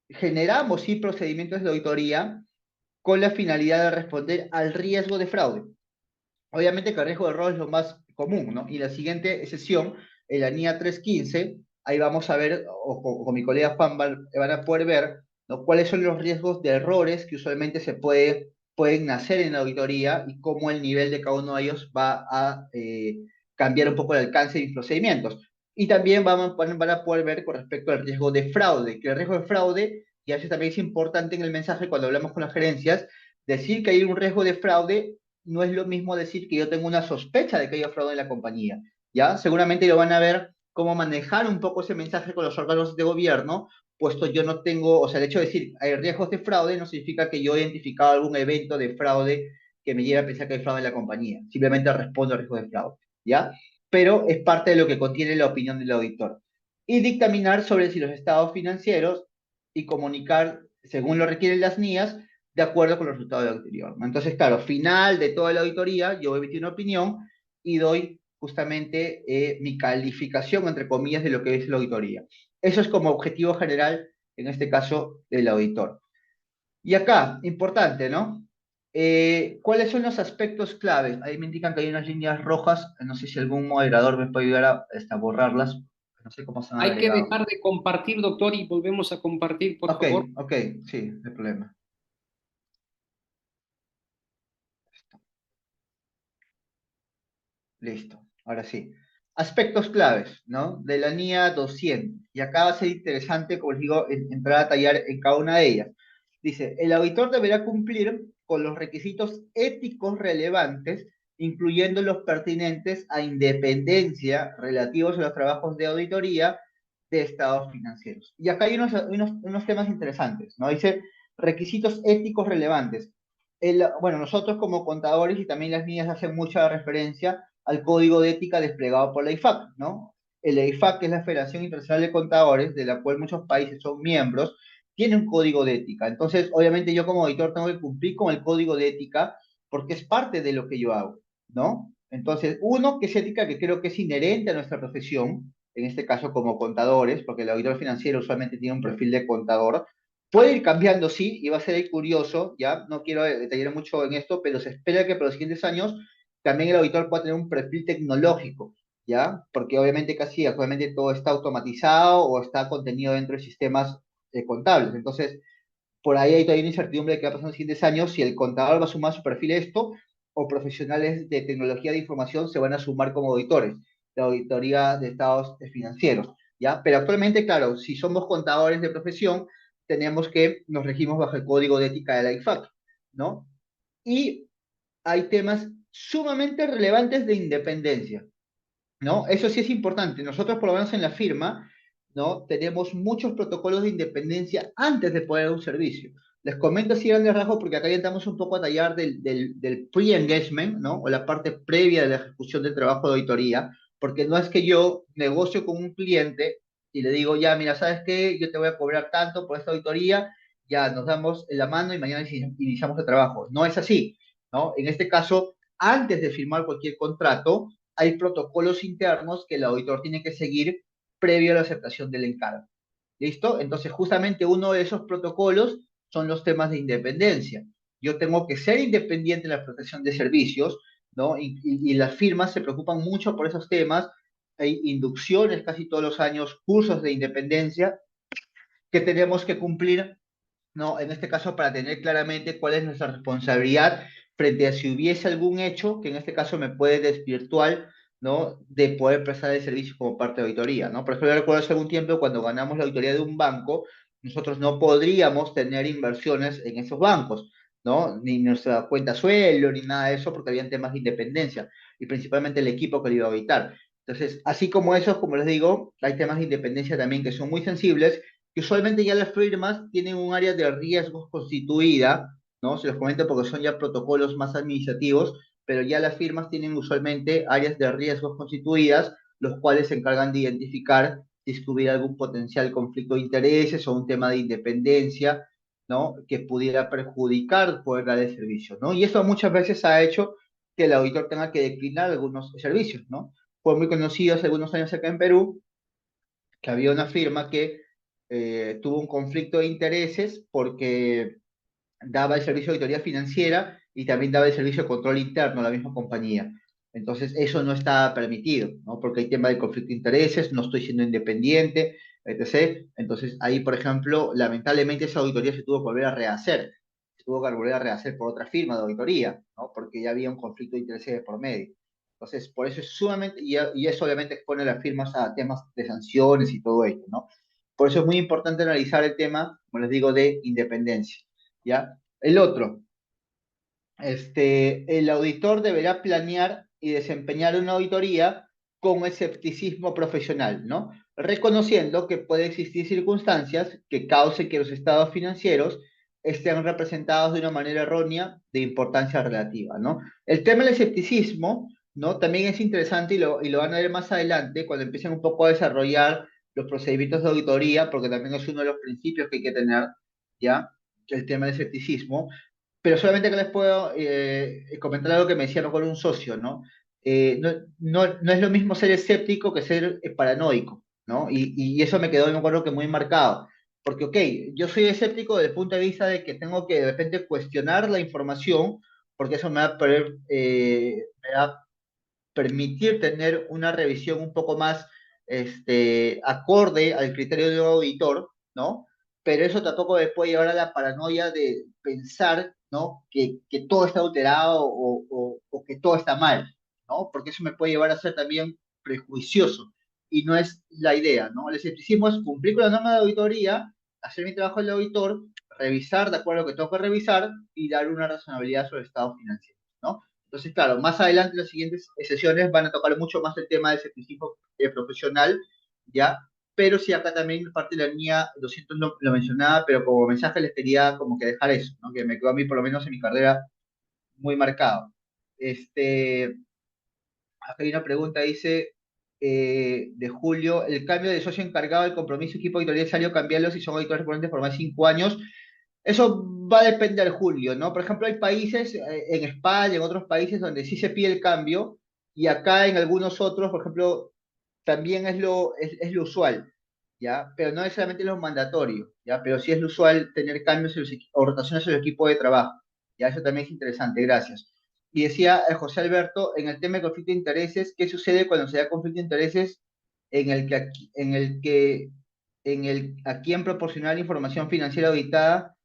generamos sí procedimientos de auditoría con la finalidad de responder al riesgo de fraude. Obviamente que el riesgo de error es lo más común, ¿no? Y la siguiente sesión, en la NIA 315, ahí vamos a ver, o con mi colega Juan van a poder ver, ¿no? Cuáles son los riesgos de errores que usualmente pueden nacer en la auditoría y cómo el nivel de cada uno de ellos va a cambiar un poco el alcance de mis procedimientos. Y también van a poder ver con respecto al riesgo de fraude, que el riesgo de fraude, y eso también es importante en el mensaje cuando hablamos con las gerencias, decir que hay un riesgo de fraude no es lo mismo decir que yo tengo una sospecha de que haya fraude en la compañía, ¿ya? Seguramente lo van a ver cómo manejar un poco ese mensaje con los órganos de gobierno, puesto yo no tengo, o sea, el hecho de decir hay riesgos de fraude no significa que yo he identificado algún evento de fraude que me lleve a pensar que hay fraude en la compañía, simplemente respondo al riesgo de fraude, ¿ya? Pero es parte de lo que contiene la opinión del auditor. Y dictaminar sobre si los estados financieros y comunicar, según lo requieren las NIAs, de acuerdo con los resultados de la anterior, ¿no? Entonces, claro, final de toda la auditoría, yo emitir una opinión y doy justamente mi calificación, entre comillas, de lo que es la auditoría. Eso es como objetivo general, en este caso, del auditor. Y acá, importante, ¿no? ¿Cuáles son los aspectos claves? Ahí me indican que hay unas líneas rojas, no sé si algún moderador me puede ayudar a borrarlas, no sé cómo se han Hay que agregado. dejar de compartir, doctor, y volvemos a compartir, por Ok, favor. ok, sí, no hay problema. Listo, ahora sí. Aspectos claves, ¿no? De la NIA 200. Y acá va a ser interesante, como les digo, entrar a tallar en cada una de ellas. Dice, el auditor deberá cumplir con los requisitos éticos relevantes, incluyendo los pertinentes a independencia relativos a los trabajos de auditoría de estados financieros. Y acá hay unos temas interesantes, ¿no? Dice requisitos éticos relevantes. Bueno, nosotros como contadores y también las niñas hacen mucha referencia al código de ética desplegado por la IFAC, ¿no? El IFAC, que es la Federación Internacional de Contadores, de la cual muchos países son miembros, tiene un código de ética. Entonces, obviamente yo como auditor tengo que cumplir con el código de ética porque es parte de lo que yo hago, ¿no? Entonces, uno, que es ética que creo que es inherente a nuestra profesión, en este caso como contadores, porque el auditor financiero usualmente tiene un perfil de contador, puede ir cambiando, sí, y va a ser ahí curioso, ya, no quiero detallar mucho en esto, pero se espera que para los siguientes años también el auditor pueda tener un perfil tecnológico, ¿ya? Porque obviamente casi actualmente todo está automatizado o está contenido dentro de sistemas contables. Entonces, por ahí hay todavía una incertidumbre de qué va a pasar en los siguientes años, si el contador va a sumar su perfil a esto, o profesionales de tecnología de información se van a sumar como auditores, de auditoría de estados financieros, ¿ya? Pero actualmente, claro, si somos contadores de profesión, tenemos que nos regimos bajo el código de ética de la IFAC, ¿no? Y hay temas sumamente relevantes de independencia, ¿no? Eso sí es importante. Nosotros, por lo menos en la firma, ¿no? Tenemos muchos protocolos de independencia antes de poder dar un servicio. Les comento así grandes rasgos porque acá ya entramos un poco a tallar del pre-engagement, ¿no? O la parte previa de la ejecución del trabajo de auditoría, porque no es que yo negocio con un cliente y le digo, ya, mira, ¿sabes qué? Yo te voy a cobrar tanto por esta auditoría, ya nos damos en la mano y mañana iniciamos el trabajo. No es así, ¿no? En este caso, antes de firmar cualquier contrato, hay protocolos internos que el auditor tiene que seguir previo a la aceptación del encargo. ¿Listo? Entonces, justamente uno de esos protocolos son los temas de independencia. Yo tengo que ser independiente en la prestación de servicios, ¿no? Y las firmas se preocupan mucho por esos temas. Hay inducciones casi todos los años, cursos de independencia que tenemos que cumplir, ¿no? En este caso, para tener claramente cuál es nuestra responsabilidad frente a si hubiese algún hecho, que en este caso me puede desvirtuar, ¿no? De poder prestar el servicio como parte de auditoría, ¿no? Por ejemplo, yo recuerdo hace algún tiempo cuando ganamos la auditoría de un banco, nosotros no podríamos tener inversiones en esos bancos, ¿no? Ni nuestra cuenta suelo, ni nada de eso, porque habían temas de independencia, y principalmente el equipo que lo iba a auditar. Entonces, así como esos, como les digo, hay temas de independencia también que son muy sensibles que usualmente ya las firmas tienen un área de riesgos constituida, ¿no? Se los comento porque son ya protocolos más administrativos, pero ya las firmas tienen usualmente áreas de riesgos constituidas, los cuales se encargan de identificar si hubiera algún potencial conflicto de intereses o un tema de independencia, ¿no? Que pudiera perjudicar poder dar el servicio, ¿no? Y eso muchas veces ha hecho que el auditor tenga que declinar algunos servicios, ¿no? Fue muy conocido hace algunos años acá en Perú que había una firma que tuvo un conflicto de intereses porque daba el servicio de auditoría financiera y también daba el servicio de control interno a la misma compañía. Entonces, eso no está permitido, ¿no? Porque hay tema de conflicto de intereses, no estoy siendo independiente, etc. Entonces, ahí, por ejemplo, lamentablemente esa auditoría se tuvo que volver a rehacer, se tuvo que volver a rehacer por otra firma de auditoría, ¿no? Porque ya había un conflicto de intereses de por medio. Entonces, por eso es sumamente, y eso obviamente expone a las firmas a temas de sanciones y todo ello, ¿no? Por eso es muy importante analizar el tema, como les digo, de independencia, ¿ya? El otro, el auditor deberá planear y desempeñar una auditoría con escepticismo profesional, ¿no? Reconociendo que puede existir circunstancias que causen que los estados financieros estén representados de una manera errónea de importancia relativa, ¿no? El tema del escepticismo, ¿no? También es interesante y lo van a ver más adelante cuando empiecen un poco a desarrollar los procedimientos de auditoría, porque también es uno de los principios que hay que tener, ¿ya? El tema del escepticismo, pero solamente que les puedo comentar algo que me decía con un socio, ¿no? No es lo mismo ser escéptico que ser paranoico, ¿no? Y eso me quedó, me acuerdo que muy marcado. Porque, ok, yo soy escéptico desde el punto de vista de que tengo que de repente cuestionar la información, porque eso me va a permitir tener una revisión un poco más acorde al criterio de un auditor, ¿no? Pero eso tampoco me puede llevar a la paranoia de pensar, ¿no? Que todo está alterado o que todo está mal, ¿no? Porque eso me puede llevar a ser también prejuicioso y no es la idea, ¿no? El escepticismo es cumplir con la norma de auditoría, hacer mi trabajo de auditor, revisar de acuerdo a lo que tengo que revisar y dar una razonabilidad sobre el estado financiero, ¿no? Entonces, claro, más adelante en las siguientes sesiones van a tocar mucho más el tema del escepticismo profesional, ¿ya? pero sí acá también parte de la línea 200 lo mencionaba, pero como mensaje les quería como que dejar eso, ¿no? Que me quedó a mí por lo menos en mi carrera muy marcado. Este, Acá hay una pregunta, dice, de Julio, el cambio de socio encargado del compromiso equipo editorial salió cambiarlo si son auditores ponentes por más de 5 años. Eso va a depender, Julio, ¿no? Por ejemplo, hay países, en España, en otros países, donde sí se pide el cambio, y acá en algunos otros, por ejemplo, también es lo usual, ¿ya? Pero no necesariamente lo mandatorio, ¿ya? Pero sí es lo usual tener cambios o rotaciones en el equipo de trabajo, ¿ya? Eso también es interesante, gracias. Y decía José Alberto, en el tema de conflicto de intereses, ¿qué sucede cuando se da conflicto de intereses en el que, a quién proporcionar la información financiera auditada?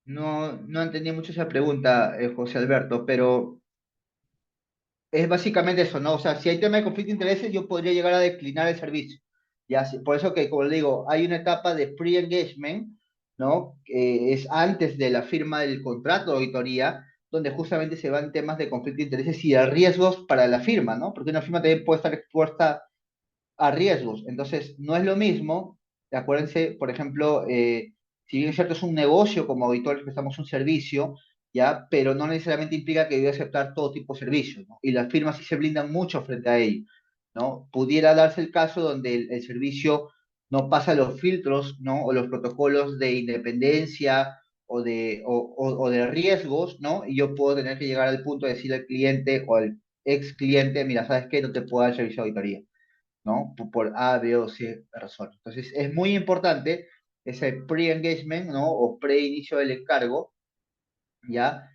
No entendí mucho esa pregunta, José Alberto, pero es básicamente eso, ¿no? O sea, si hay tema de conflicto de intereses, yo podría llegar a declinar el servicio. Ya, por eso que, como le digo, hay una etapa de pre-engagement, ¿no? Que es antes de la firma del contrato de auditoría, donde justamente se van temas de conflicto de intereses y de riesgos para la firma, ¿no? Porque una firma también puede estar expuesta a riesgos. Entonces, no es lo mismo, acuérdense, por ejemplo, si bien es cierto, es un negocio como auditores, prestamos un servicio, ¿ya? Pero no necesariamente implica que debe aceptar todo tipo de servicios, ¿no? Y las firmas sí se blindan mucho frente a ello, ¿no? Pudiera darse el caso donde el servicio no pasa los filtros, ¿no? O los protocolos de independencia o de riesgos, ¿no? Y yo puedo tener que llegar al punto de decirle al cliente o al ex cliente, mira, ¿sabes qué? No te puedo dar el servicio de auditoría, ¿no? Por A, B o C razón. Entonces, es muy importante ese pre-engagement, ¿no? O pre-inicio del encargo, ¿ya?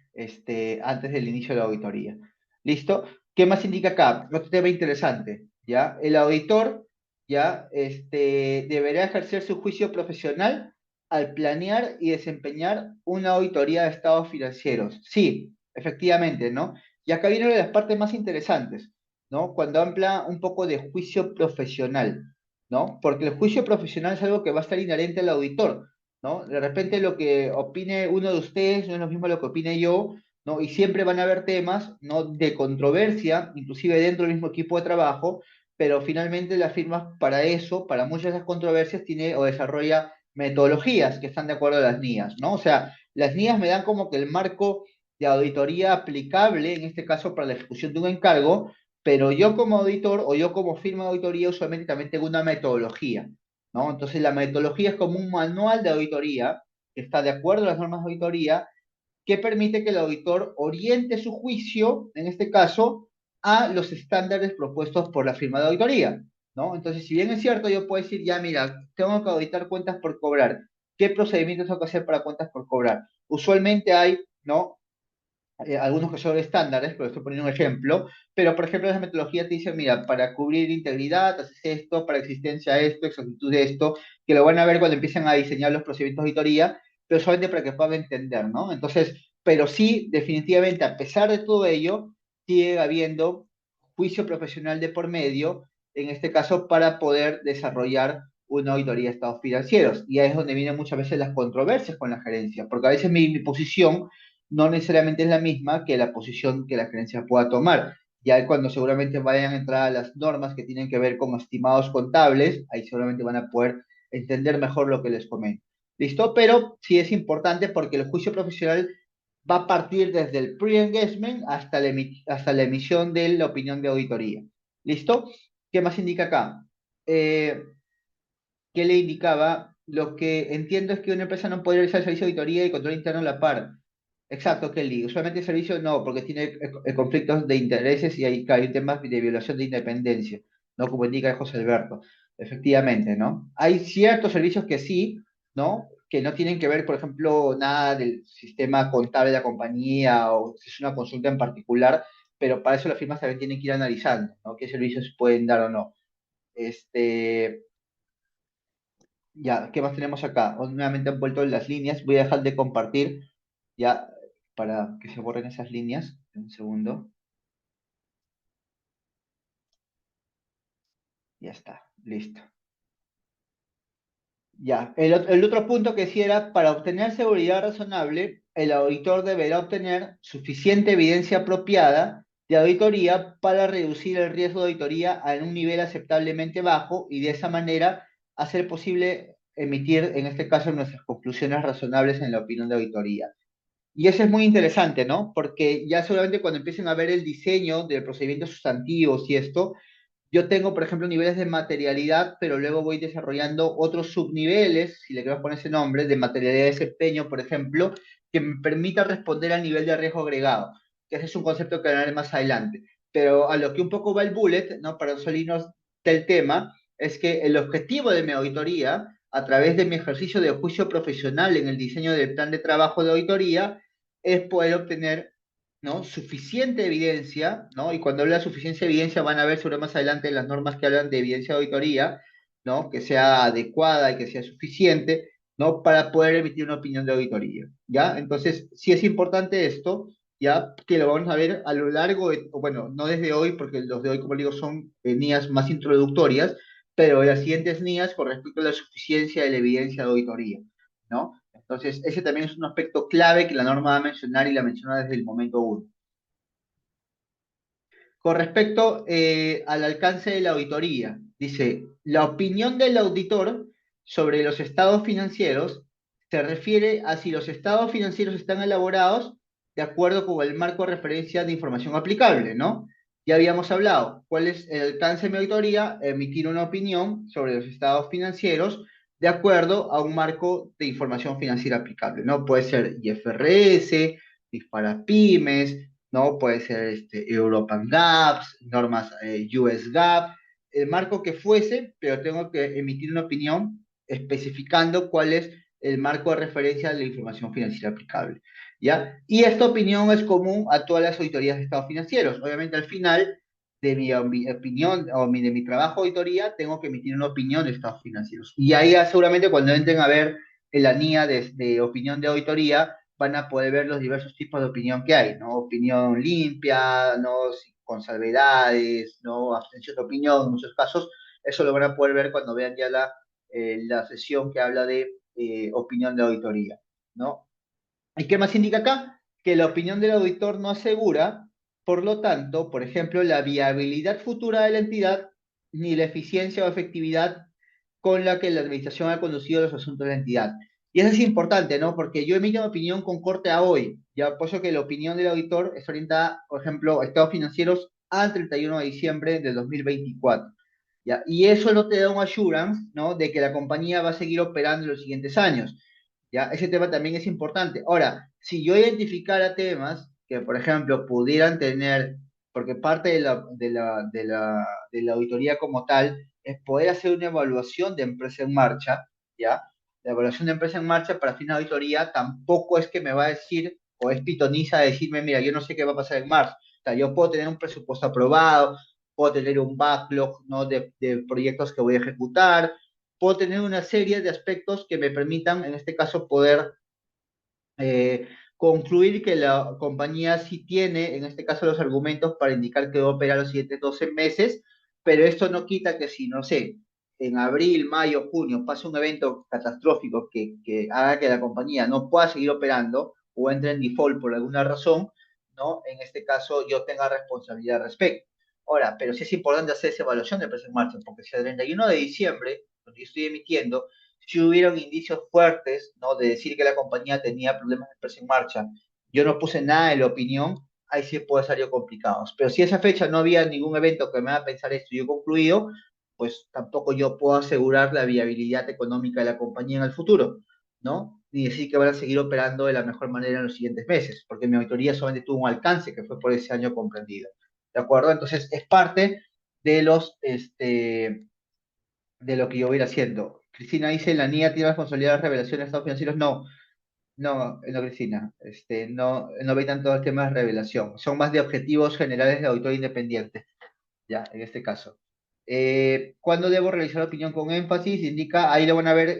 Antes del inicio de la auditoría. ¿Listo? ¿Qué más indica acá? Otro tema interesante, ¿ya? El auditor, ¿ya? Deberá ejercer su juicio profesional al planear y desempeñar una auditoría de estados financieros. Sí, efectivamente, ¿no? Y acá viene una de las partes más interesantes, ¿no? Cuando habla un poco de juicio profesional, ¿no? Porque el juicio profesional es algo que va a estar inherente al auditor, ¿no? De repente lo que opine uno de ustedes no es lo mismo lo que opine yo, ¿no? Y siempre van a haber temas, ¿no? De controversia, inclusive dentro del mismo equipo de trabajo, pero finalmente las firmas para eso, para muchas de esas controversias, tiene o desarrolla metodologías que están de acuerdo a las NIAs, ¿no? O sea, las NIAs me dan como que el marco de auditoría aplicable, en este caso para la ejecución de un encargo, pero yo como auditor o yo como firma de auditoría usualmente también tengo una metodología, ¿no? Entonces la metodología es como un manual de auditoría que está de acuerdo a las normas de auditoría que permite que el auditor oriente su juicio, en este caso, a los estándares propuestos por la firma de auditoría, ¿no? Entonces, si bien es cierto, yo puedo decir, ya, mira, tengo que auditar cuentas por cobrar. ¿Qué procedimientos tengo que hacer para cuentas por cobrar? Usualmente hay, ¿no? Algunos que son estándares, pero estoy poniendo un ejemplo, pero por ejemplo, esa metodología te dice, mira, para cubrir integridad, haces esto, para existencia esto, exactitud de esto, que lo van a ver cuando empiecen a diseñar los procedimientos de auditoría, pero solamente para que puedan entender, ¿no? Entonces, pero sí, definitivamente, a pesar de todo ello, sigue habiendo juicio profesional de por medio, en este caso, para poder desarrollar una auditoría de estados financieros. Y ahí es donde vienen muchas veces las controversias con la gerencia, porque a veces mi posición no necesariamente es la misma que la posición que la gerencia pueda tomar. Ya cuando seguramente vayan a entrar a las normas que tienen que ver con estimados contables, ahí seguramente van a poder entender mejor lo que les comento. ¿Listo? Pero sí es importante porque el juicio profesional va a partir desde el pre-engagement hasta la emisión de la opinión de auditoría. ¿Listo? ¿Qué más indica acá? Eh, ¿Qué le indicaba? Lo que entiendo es que una empresa no puede realizar el servicio de auditoría y control interno a la par. Exacto, Kelly. Usualmente el servicio no, porque tiene conflictos de intereses y hay temas de violación de independencia, ¿no? Como indica José Alberto. Efectivamente, ¿no? Hay ciertos servicios que sí, ¿no? Que no tienen que ver, por ejemplo, nada del sistema contable de la compañía o si es una consulta en particular, pero para eso las firmas también tienen que ir analizando, ¿no? ¿Qué servicios pueden dar o no? Este, ya, ¿qué más tenemos acá? Nuevamente han vuelto las líneas. Voy a dejar de compartir ya para que se borren esas líneas. Un segundo. Ya está, listo. Ya, el otro punto que sí era, para obtener seguridad razonable, el auditor deberá obtener suficiente evidencia apropiada de auditoría para reducir el riesgo de auditoría a un nivel aceptablemente bajo y de esa manera a ser posible emitir, en este caso, nuestras conclusiones razonables en la opinión de auditoría. Y eso es muy interesante, ¿no? Porque ya solamente cuando empiecen a ver el diseño de procedimientos sustantivos y esto, yo tengo, por ejemplo, niveles de materialidad, pero luego voy desarrollando otros subniveles, si le queremos poner ese nombre, de materialidad de desempeño, por ejemplo, que me permita responder al nivel de riesgo agregado, que ese es un concepto que hablaré más adelante. Pero a lo que un poco va el bullet, ¿no? Para salirnos del tema, es que el objetivo de mi auditoría, a través de mi ejercicio de juicio profesional en el diseño del plan de trabajo de auditoría, es poder obtener, ¿no? Suficiente evidencia, ¿no? Y cuando habla de suficiencia de evidencia van a ver sobre más adelante las normas que hablan de evidencia de auditoría, ¿no? Que sea adecuada y que sea suficiente, ¿no? Para poder emitir una opinión de auditoría, ¿ya? Entonces, sí es importante esto, ya que lo vamos a ver a lo largo, bueno, no desde hoy, porque los de hoy, como digo, son NIAs más introductorias, pero las siguientes NIAs con respecto a la suficiencia de la evidencia de auditoría, ¿no? Entonces, ese también es un aspecto clave que la norma va a mencionar y la menciona desde el momento uno. Con respecto al alcance de la auditoría, dice, la opinión del auditor sobre los estados financieros se refiere a si los estados financieros están elaborados de acuerdo con el marco de referencia de información aplicable, ¿no? Ya habíamos hablado, ¿cuál es el alcance de mi auditoría? Emitir una opinión sobre los estados financieros de acuerdo a un marco de información financiera aplicable, ¿no? Puede ser IFRS, para pymes, ¿no? Puede ser European GAPS, normas US GAAP, el marco que fuese, pero tengo que emitir una opinión especificando cuál es el marco de referencia de la información financiera aplicable, ¿ya? Y esta opinión es común a todas las auditorías de estados financieros. Obviamente, al final de mi opinión o de mi trabajo de auditoría, tengo que emitir una opinión de estados financieros. Y ahí seguramente cuando entren a ver en la NIA de opinión de auditoría, van a poder ver los diversos tipos de opinión que hay, ¿no? Opinión limpia, ¿no? Con salvedades, ¿no? Abstención de opinión, en muchos casos. Eso lo van a poder ver cuando vean ya la sesión que habla de opinión de auditoría, ¿no? ¿Y qué más indica acá? Que la opinión del auditor no asegura, por lo tanto, por ejemplo, la viabilidad futura de la entidad ni la eficiencia o efectividad con la que la administración ha conducido los asuntos de la entidad. Y eso es importante, ¿no? Porque yo emito mi opinión con corte a hoy. Ya apoyo que la opinión del auditor es orientada, por ejemplo, a estados financieros al 31 de diciembre de 2024. ¿Ya? Y eso no te da un assurance, ¿no? De que la compañía va a seguir operando en los siguientes años. ¿Ya? Ese tema también es importante. Ahora, si yo identificara temas que, por ejemplo, pudieran tener, porque parte de la auditoría como tal es poder hacer una evaluación de empresa en marcha, ¿ya? La evaluación de empresa en marcha para fin de auditoría tampoco es que me va a decir, o es pitoniza decirme, mira, yo no sé qué va a pasar en marzo. O sea, yo puedo tener un presupuesto aprobado, puedo tener un backlog, ¿no? de proyectos que voy a ejecutar, puedo tener una serie de aspectos que me permitan, en este caso, poder concluir que la compañía sí tiene, en este caso, los argumentos para indicar que va a operar los siguientes 12 meses, pero esto no quita que si, no sé, en abril, mayo, junio pasa un evento catastrófico que haga que la compañía no pueda seguir operando o entre en default por alguna razón, ¿no? En este caso yo tenga responsabilidad al respecto. Ahora, pero sí es importante hacer esa evaluación de presa en marcha, porque si el 31 de diciembre, donde yo estoy emitiendo, si hubieron indicios fuertes, ¿no? De decir que la compañía tenía problemas de presa en marcha, yo no puse nada en la opinión, ahí sí puede ser yo complicado. Pero si a esa fecha no había ningún evento que me haga pensar esto y yo he concluido, pues tampoco yo puedo asegurar la viabilidad económica de la compañía en el futuro, ¿no? Ni decir que van a seguir operando de la mejor manera en los siguientes meses, porque mi auditoría solamente tuvo un alcance que fue por ese año comprendido. ¿De acuerdo? Entonces, es parte de de lo que yo voy a ir haciendo. Cristina dice, la NIA tiene responsabilidad de revelación de estados financieros. No, no, Cristina. No ve tanto el tema de revelación. Son más de objetivos generales de auditor independiente, ya, en este caso. ¿Cuándo debo realizar opinión con énfasis? Indica, ahí lo van a ver,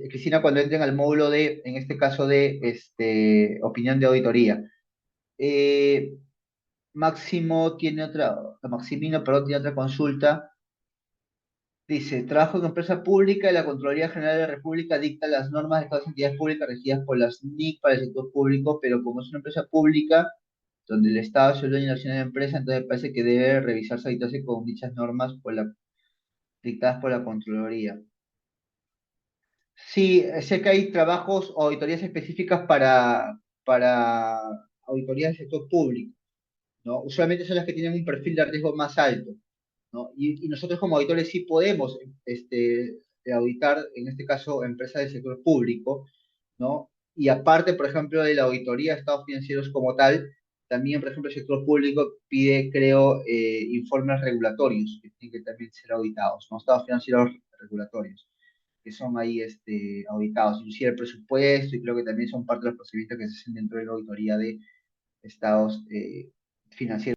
Cristina, cuando entren al módulo de, en este caso de opinión de auditoría. Eh, Maximino, perdón, tiene otra consulta. Dice, trabajo en empresa pública y la Contraloría General de la República dicta las normas de estas entidades públicas regidas por las NIC para el sector público, pero como es una empresa pública, donde el Estado es el dueño de la acción de la empresa, entonces parece que debe revisarse y con dichas normas dictadas por la Contraloría. Sí, sé que hay trabajos o auditorías específicas para auditorías del sector público, ¿no? Usualmente son las que tienen un perfil de riesgo más alto, ¿no? Y nosotros como auditores sí podemos auditar, en este caso, empresas del sector público, ¿no? Y aparte, por ejemplo, de la auditoría de estados financieros como tal, también, por ejemplo, el sector público pide, creo, informes regulatorios que tienen que también ser auditados, ¿no? Estados financieros regulatorios, que son ahí auditados, inclusive el presupuesto, y creo que también son parte de los procedimientos que se hacen dentro de la auditoría de estados financieros.